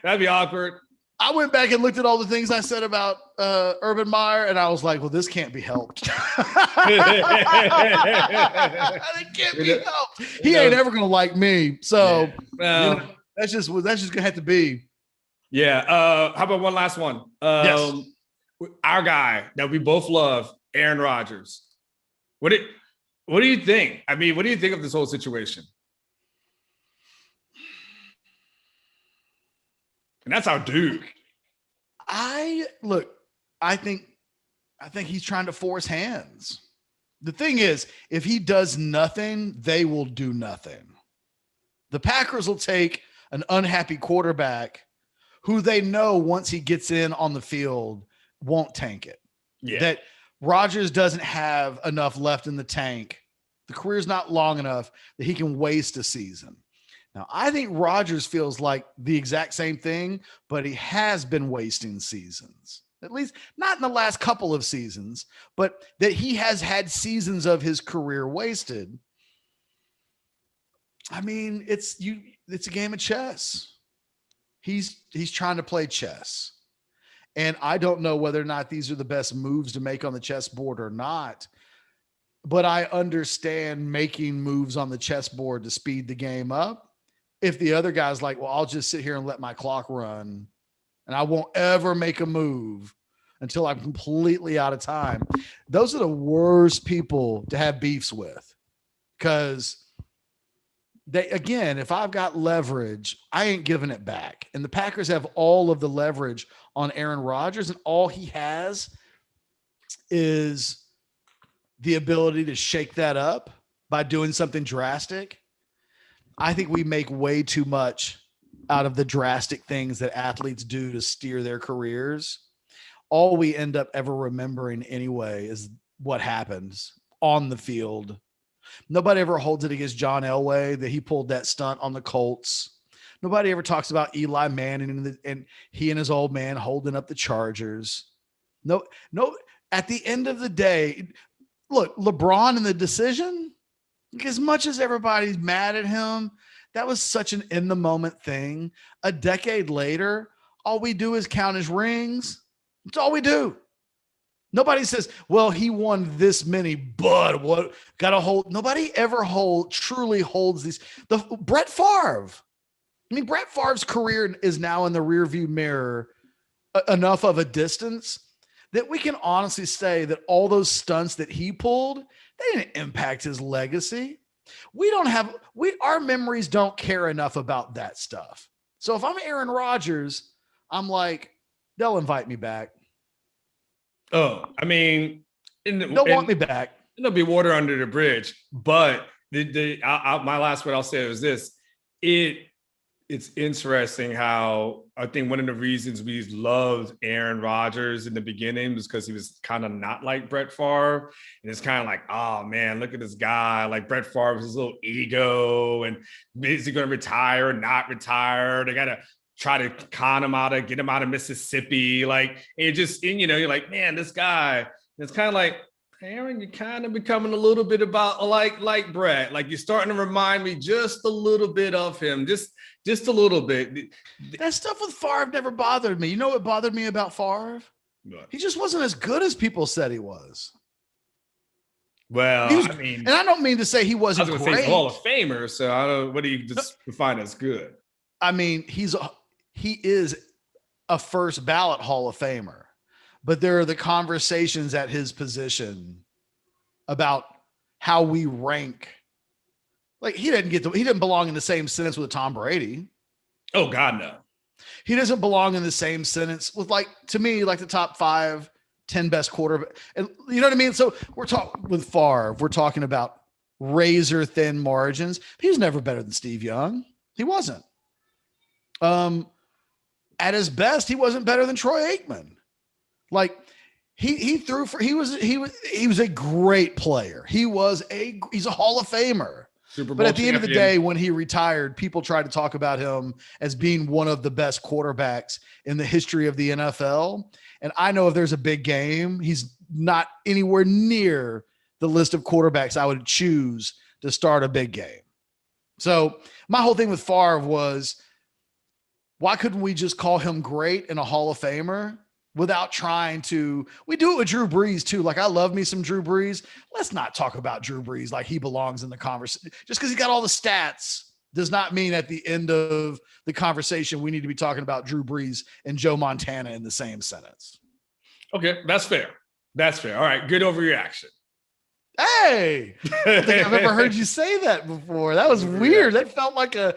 That'd be awkward. I went back and looked at all the things I said about Urban Meyer, and I was like, well, this can't be helped. It can't be helped. He ain't ever going to like me. So that's just going to have to be. Yeah. How about one last one? Yes. Our guy that we both love, Aaron Rodgers. What do you think? I mean, what do you think of this whole situation? And that's our dude. I think he's trying to force hands. The thing is, if he does nothing, they will do nothing. The Packers will take an unhappy quarterback who they know once he gets in on the field won't tank it. Yeah. That Rodgers doesn't have enough left in the tank. The career's not long enough that he can waste a season. Now, I think Rodgers feels like the exact same thing, but he has been wasting seasons. At least not in the last couple of seasons, but that he has had seasons of his career wasted. I mean, it's a game of chess. He's trying to play chess. And I don't know whether or not these are the best moves to make on the chessboard or not, but I understand making moves on the chessboard to speed the game up. If the other guy's like, well, I'll just sit here and let my clock run and I won't ever make a move until I'm completely out of time. Those are the worst people to have beefs with, because if I've got leverage, I ain't giving it back. And the Packers have all of the leverage on Aaron Rodgers, and all he has is the ability to shake that up by doing something drastic. I think we make way too much out of the drastic things that athletes do to steer their careers. All we end up ever remembering anyway is what happens on the field. Nobody ever holds it against John Elway that he pulled that stunt on the Colts. Nobody ever talks about Eli Manning and he and his old man holding up the Chargers. No. At the end of the day, look, LeBron in the decision, as much as everybody's mad at him, that was such an in the moment thing. A decade later, all we do is count his rings. That's all we do. Nobody says, well, he won this many, but what got to hold. Nobody ever truly holds these. Brett Favre. I mean, Brett Favre's career is now in the rearview mirror enough of a distance that we can honestly say that all those stunts that he pulled, they didn't impact his legacy. Our memories don't care enough about that stuff. So if I'm Aaron Rodgers, I'm like, they'll invite me back. Oh, I mean, they'll want me back. There'll be water under the bridge. But my last word I'll say is this: it's interesting how I think one of the reasons we loved Aaron Rodgers in the beginning was because he was kind of not like Brett Favre. And it's kind of like, oh man, look at this guy. Like Brett Favre with his little ego, and is he going to retire or not retire? They got to try to get him out of Mississippi. Like, you're like, man, this guy, it's kind of like, Aaron, you're kind of becoming a little bit about like Brett. Like, you're starting to remind me just a little bit of him, just a little bit. That stuff with Favre never bothered me. You know what bothered me about Favre? What? He just wasn't as good as people said he was. Well, and I don't mean to say he wasn't great. Say he's a Hall of Famer, so I don't. What do you define as good? I mean, he is a first ballot Hall of Famer, but there are the conversations at his position about how we rank. Like he didn't belong in the same sentence with Tom Brady. Oh God, no. He doesn't belong in the same sentence with, to me, the top 5, 10 best quarterback. And you know what I mean? So we're talking with Favre, we're talking about razor thin margins. He was never better than Steve Young. He wasn't. At his best, he wasn't better than Troy Aikman. He was a great player. He's a Hall of Famer. But at the end of the day, when he retired, people tried to talk about him as being one of the best quarterbacks in the history of the NFL. And I know if there's a big game, he's not anywhere near the list of quarterbacks I would choose to start a big game. So my whole thing with Favre was, why couldn't we just call him great and a Hall of Famer without trying to? We do it with Drew Brees too. I love me some Drew Brees. Let's not talk about Drew Brees like he belongs in the conversation. Just because he got all the stats does not mean at the end of the conversation we need to be talking about Drew Brees and Joe Montana in the same sentence. Okay, that's fair. All right, good overreaction. Hey, I don't think I've ever heard you say that before. That was weird. That felt like a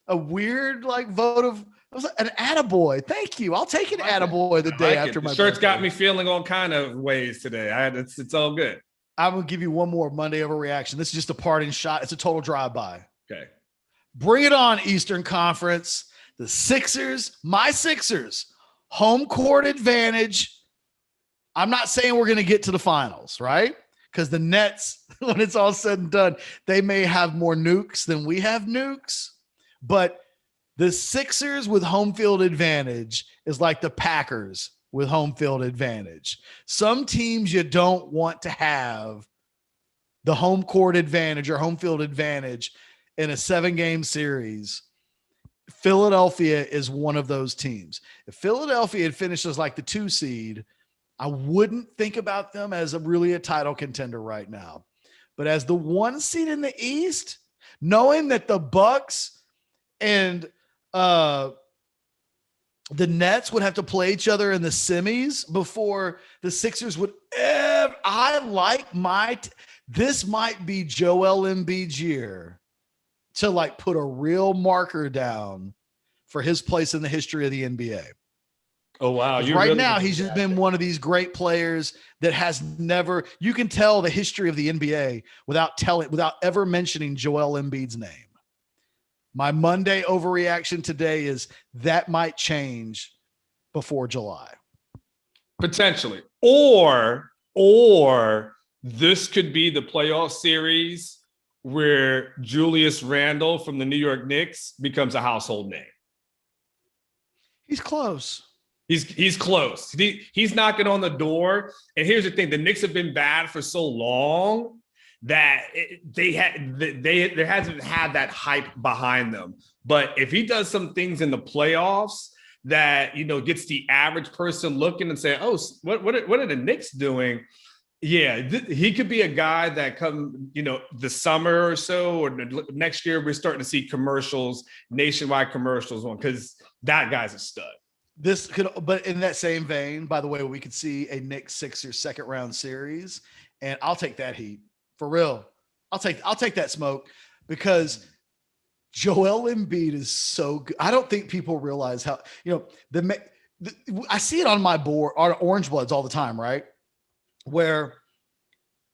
weird vote of. I was an attaboy. Thank you. I'll take an attaboy the day after my shirt's got me feeling all kind of ways today. It's all good. I'm going to give you one more Monday overreaction. This is just a parting shot. It's a total drive-by. Okay. Bring it on, Eastern Conference. The Sixers, my Sixers, home court advantage. I'm not saying we're going to get to the finals, right? Because the Nets, when it's all said and done, they may have more nukes than we have nukes. But the Sixers with home field advantage is like the Packers with home field advantage. Some teams you don't want to have the home court advantage or home field advantage in a 7-game series. Philadelphia is one of those teams. If Philadelphia had finished as the 2 seed, I wouldn't think about them as a title contender right now. But as the 1 seed in the East, knowing that the Bucks and the Nets would have to play each other in the semis before the Sixers would ever. This might be Joel Embiid's year to like put a real marker down for his place in the history of the NBA. Oh, wow. Right now, he's just been one of these great players that has never, you can tell the history of the NBA without ever mentioning Joel Embiid's name. My Monday overreaction today is that might change before July. Potentially. Or this could be the playoff series where Julius Randle from the New York Knicks becomes a household name. He's close. He's close. He's knocking on the door. And here's the thing: the Knicks have been bad for so long that there hasn't had that hype behind them. But if he does some things in the playoffs that gets the average person looking and saying, "Oh, what are the Knicks doing?" Yeah, he could be a guy that come the summer or so or next year we're starting to see commercials, nationwide commercials on, because that guy's a stud. This could, but in that same vein, by the way, we could see a Knicks Sixers second round series, and I'll take that heat for real. I'll take that smoke because Joel Embiid is so good. I don't think people realize how I see it on my board on Orange Bloods all the time, right? Where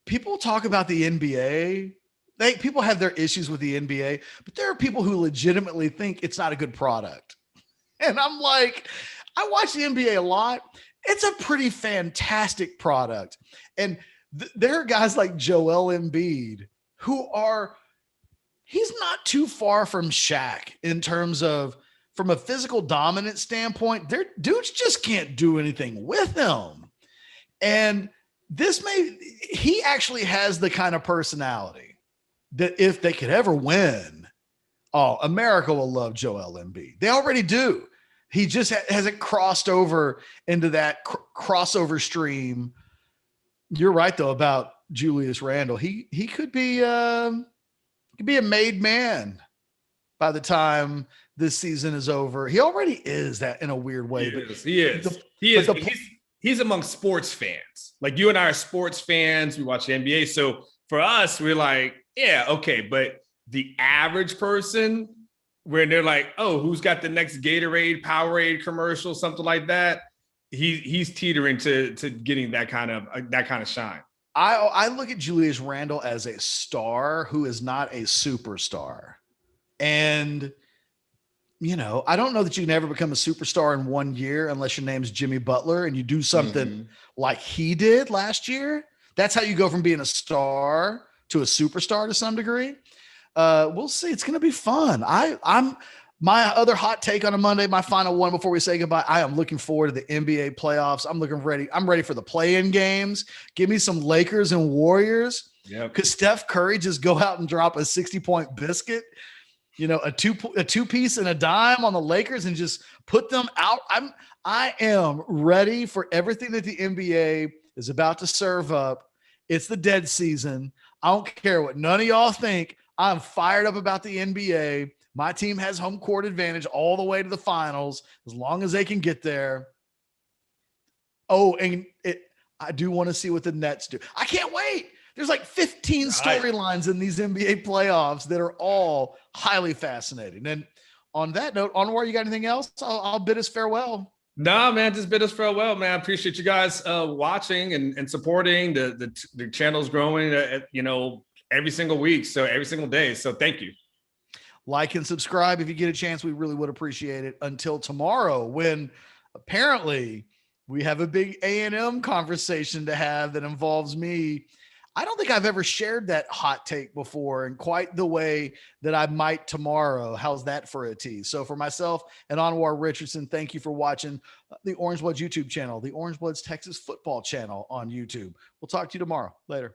people talk about the NBA. People have their issues with the NBA, but there are people who legitimately think it's not a good product. And I'm like, I watch the NBA a lot. It's a pretty fantastic product. And there are guys like Joel Embiid he's not too far from Shaq in terms of, from a physical dominance standpoint, their dudes just can't do anything with him. And he actually has the kind of personality that if they could ever win, America will love Joel Embiid. They already do. He just hasn't crossed over into that crossover stream. You're right though about Julius Randle. He could be a made man by the time this season is over. He already is that in a weird way. He is. He's among sports fans. Like you and I are sports fans. We watch the NBA. So for us, we're like, yeah, okay. But the average person, where they're like, oh, who's got the next Gatorade, Powerade commercial, something like that? He's teetering to getting that kind of shine. I look at Julius Randle as a star who is not a superstar. And, I don't know that you can ever become a superstar in 1 year unless your name's Jimmy Butler and you do something like he did last year. That's how you go from being a star to a superstar to some degree. We'll see. It's going to be fun. I'm my other hot take on a Monday, my final one before we say goodbye. I am looking forward to the NBA playoffs. I'm ready for the play-in games. Give me some Lakers and Warriors. Yeah. Because Steph Curry just go out and drop a 60-point biscuit, a two piece and a dime on the Lakers and just put them out. I am ready for everything that the NBA is about to serve up. It's the dead season. I don't care what none of y'all think. I'm fired up about the NBA. My team has home court advantage all the way to the finals, as long as they can get there. Oh, and I do want to see what the Nets do. I can't wait. There's like 15 storylines in these NBA playoffs that are all highly fascinating. And on that note, Anwar, you got anything else? I'll bid us farewell. No, man, just bid us farewell, man. I appreciate you guys watching and supporting. The channel's growing, every single week. So every single day. So thank you. Like and subscribe if you get a chance. We really would appreciate it. Until tomorrow, when apparently we have a big A&M conversation to have that involves me. I don't think I've ever shared that hot take before in quite the way that I might tomorrow. How's that for a tease? So for myself and Anwar Richardson, thank you for watching the Orange Bloods YouTube channel, the Orange Bloods Texas football channel on YouTube. We'll talk to you tomorrow. Later.